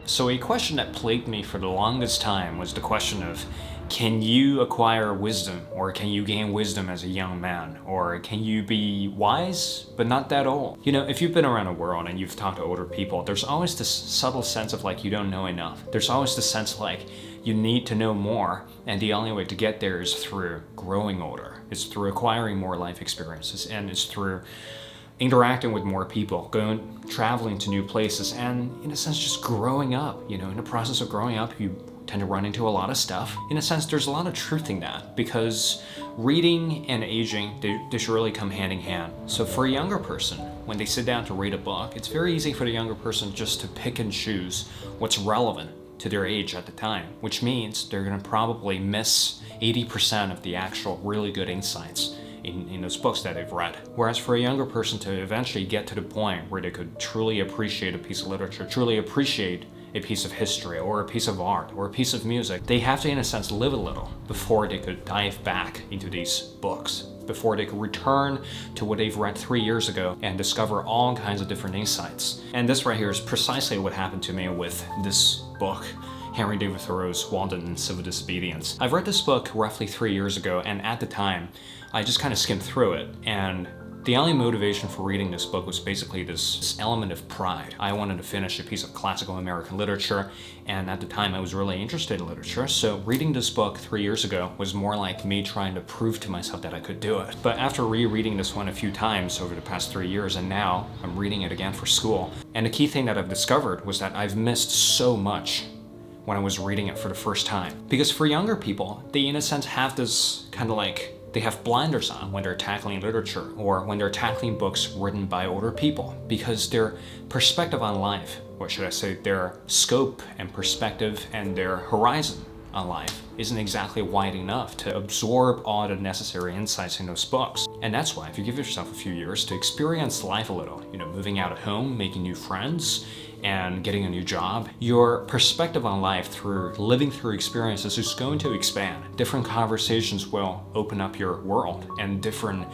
So a question that plagued me for the longest time was the question of, can you acquire wisdom, or can you gain wisdom as a young man, or can you be wise but not that old? You know, if you've been around the world and you've talked to older people, there's always this subtle sense of like you don't know enough. There's always this sense like you need to know more, and the only way to get there is through growing older. It's through acquiring more life experiences, and it's through interacting with more people, traveling to new places, and in a sense just growing up. You know, in the process of growing up, you tend to run into a lot of stuff. In a sense, there's a lot of truth in that, because reading and aging, they should really come hand in hand. So for a younger person, when they sit down to read a book, it's very easy for the younger person just to pick and choose what's relevant to their age at the time, which means they're going to probably miss 80% of the actual really good insights in those books that they've read. Whereas for a younger person to eventually get to the point where they could truly appreciate a piece of literature, truly appreciate a piece of history or a piece of art or a piece of music, they have to, in a sense, live a little before they could dive back into these books, before they could return to what they've read 3 years ago and discover all kinds of different insights. And this right here is precisely what happened to me with this book, David Thoreau's Waldun and Civil Disobedience. I've read this book roughly 3 years ago, and at the time, I just kind of skimmed through it, and the only motivation for reading this book was basically this element of pride. I wanted to finish a piece of classical American literature, and at the time I was really interested in literature, so reading this book 3 years ago was more like me trying to prove to myself that I could do it. But after rereading this one a few times over the past 3 years, and now I'm reading it again for school, and the key thing that I've discovered was that I've missed so much when I was reading it for the first time. Because for younger people, they in a sense have this kind of like, they have blinders on when they're tackling literature or when they're tackling books written by older people, because their perspective on life, or should I say their scope and perspective and their horizon on life isn't exactly wide enough to absorb all the necessary insights in those books. And that's why if you give yourself a few years to experience life a little, you know, moving out of home, making new friends, and getting a new job, your perspective on life through living through experiences is going to expand. Different conversations will open up your world, and different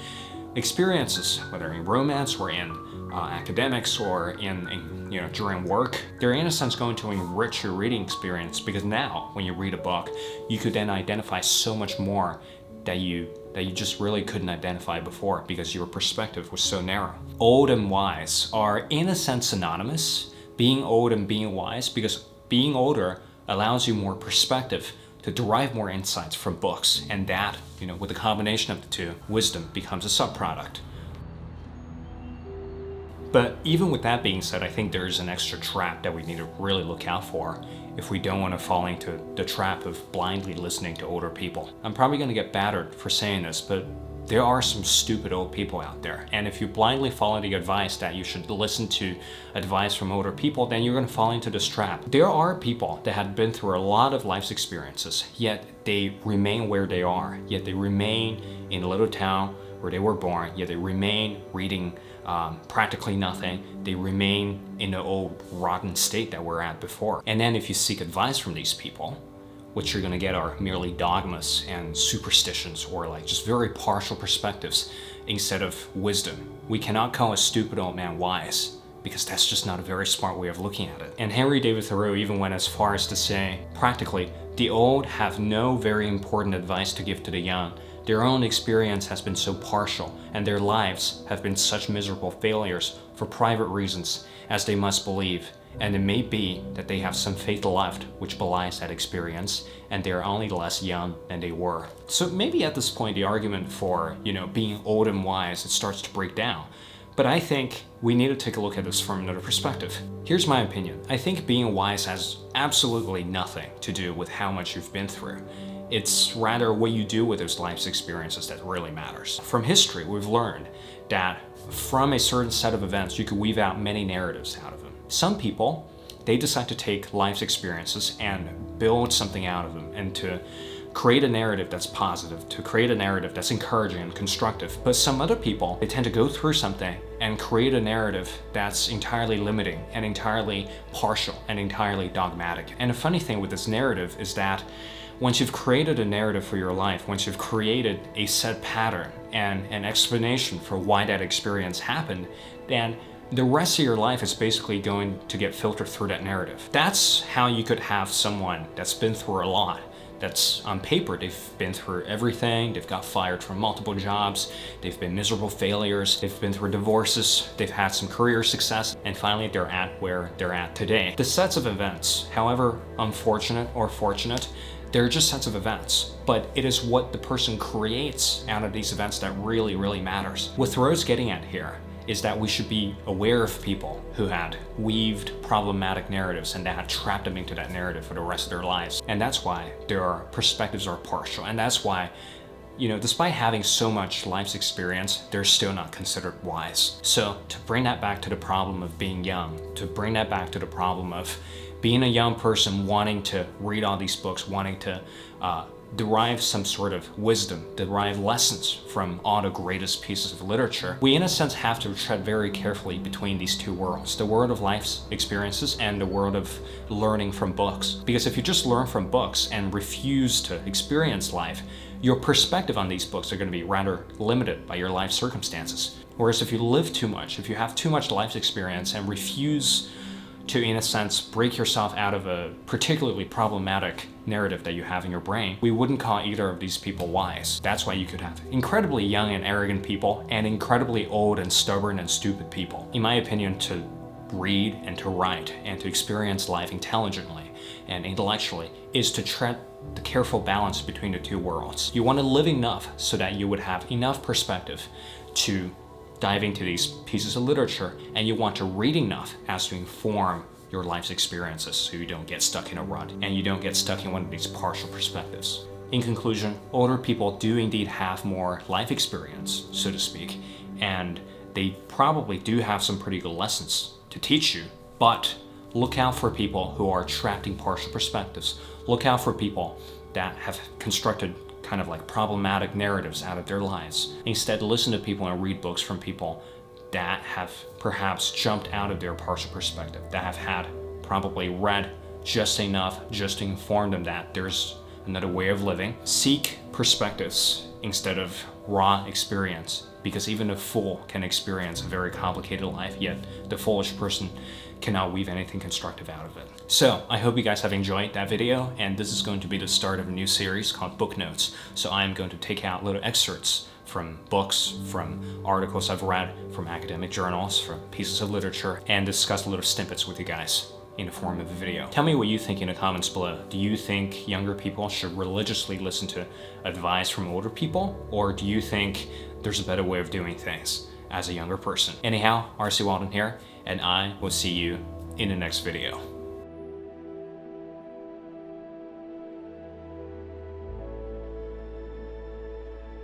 experiences, whether in romance or in academics or in you know, during work, they're in a sense going to enrich your reading experience, because now when you read a book, you could then identify so much more that you just really couldn't identify before, because your perspective was so narrow. Old and wise are in a sense synonymous, being old and being wise, because being older allows you more perspective to derive more insights from books, and that, you know, with the combination of the two, wisdom becomes a subproduct. But even with that being said, I think there's an extra trap that we need to really look out for if we don't want to fall into the trap of blindly listening to older people. I'm probably going to get battered for saying this, but there are some stupid old people out there, and if you blindly follow the advice that you should listen to advice from older people, then you're going to fall into this trap. There are people that have been through a lot of life's experiences, yet they remain where they are, yet they remain in a little town where they were born, yet they remain reading practically nothing. They remain in the old rotten state that we're at before. And then if you seek advice from these people, what you're going to get are merely dogmas and superstitions, or like just very partial perspectives instead of wisdom. We cannot call a stupid old man wise, because that's just not a very smart way of looking at it. And David Thoreau even went as far as to say, practically, the old have no very important advice to give to the young. Their own experience has been so partial, and their lives have been such miserable failures for private reasons, as they must believe. And it may be that they have some faith left which belies that experience, and they are only less young than they were. So maybe at this point the argument for, you know, being old and wise, it starts to break down. But I think we need to take a look at this from another perspective. Here's my opinion. I think being wise has absolutely nothing to do with how much you've been through. It's rather what you do with those life's experiences that really matters. From history, we've learned that from a certain set of events, you could weave out many narratives out of them. Some people, they decide to take life's experiences and build something out of them, and to create a narrative that's positive, to create a narrative that's encouraging and constructive. But some other people, they tend to go through something and create a narrative that's entirely limiting and entirely partial and entirely dogmatic. And the funny thing with this narrative is that once you've created a narrative for your life, once you've created a set pattern and an explanation for why that experience happened, then the rest of your life is basically going to get filtered through that narrative. That's how you could have someone that's been through a lot, that's on paper, they've been through everything, they've got fired from multiple jobs, they've been miserable failures, they've been through divorces, they've had some career success, and finally they're at where they're at today. The sets of events, however unfortunate or fortunate, they're just sets of events, but it is what the person creates out of these events that really, really matters. What Thoreau's getting at here is that we should be aware of people who had weaved problematic narratives and that had trapped them into that narrative for the rest of their lives. And that's why their perspectives are partial. And that's why, you know, despite having so much life's experience, they're still not considered wise. So to bring that back to the problem of being young, to bring that back to the problem of being a young person wanting to read all these books, wanting to derive some sort of wisdom, derive lessons from all the greatest pieces of literature, we in a sense have to tread very carefully between these two worlds, the world of life's experiences and the world of learning from books. Because if you just learn from books and refuse to experience life, your perspective on these books are going to be rather limited by your life circumstances. Whereas if you live too much, if you have too much life experience and refuse to, in a sense, break yourself out of a particularly problematic narrative that you have in your brain, we wouldn't call either of these people wise. That's why you could have incredibly young and arrogant people and incredibly old and stubborn and stupid people. In my opinion, to read and to write and to experience life intelligently and intellectually is to tread the careful balance between the two worlds. You want to live enough so that you would have enough perspective to dive into these pieces of literature, and you want to read enough as to inform your life's experiences so you don't get stuck in a rut and you don't get stuck in one of these partial perspectives. In conclusion, older people do indeed have more life experience, so to speak, and they probably do have some pretty good lessons to teach you, but look out for people who are trapped in partial perspectives. Look out for people that have constructed kind of like problematic narratives out of their lives. Instead, listen to people and read books from people that have perhaps jumped out of their partial perspective, that have had probably read just enough just to inform them that there's another way of living. Seek perspectives instead of raw experience, because even a fool can experience a very complicated life, yet the foolish person cannot weave anything constructive out of it. So I hope you guys have enjoyed that video, and this is going to be the start of a new series called Book Notes. So I'm going to take out little excerpts from books, from articles I've read, from academic journals, from pieces of literature, and discuss little snippets with you guys in the form of a video. Tell me what you think in the comments below. Do you think younger people should religiously listen to advice from older people, or do you think there's a better way of doing things as a younger person? Anyhow, RC Waldun here, and I will see you in the next video.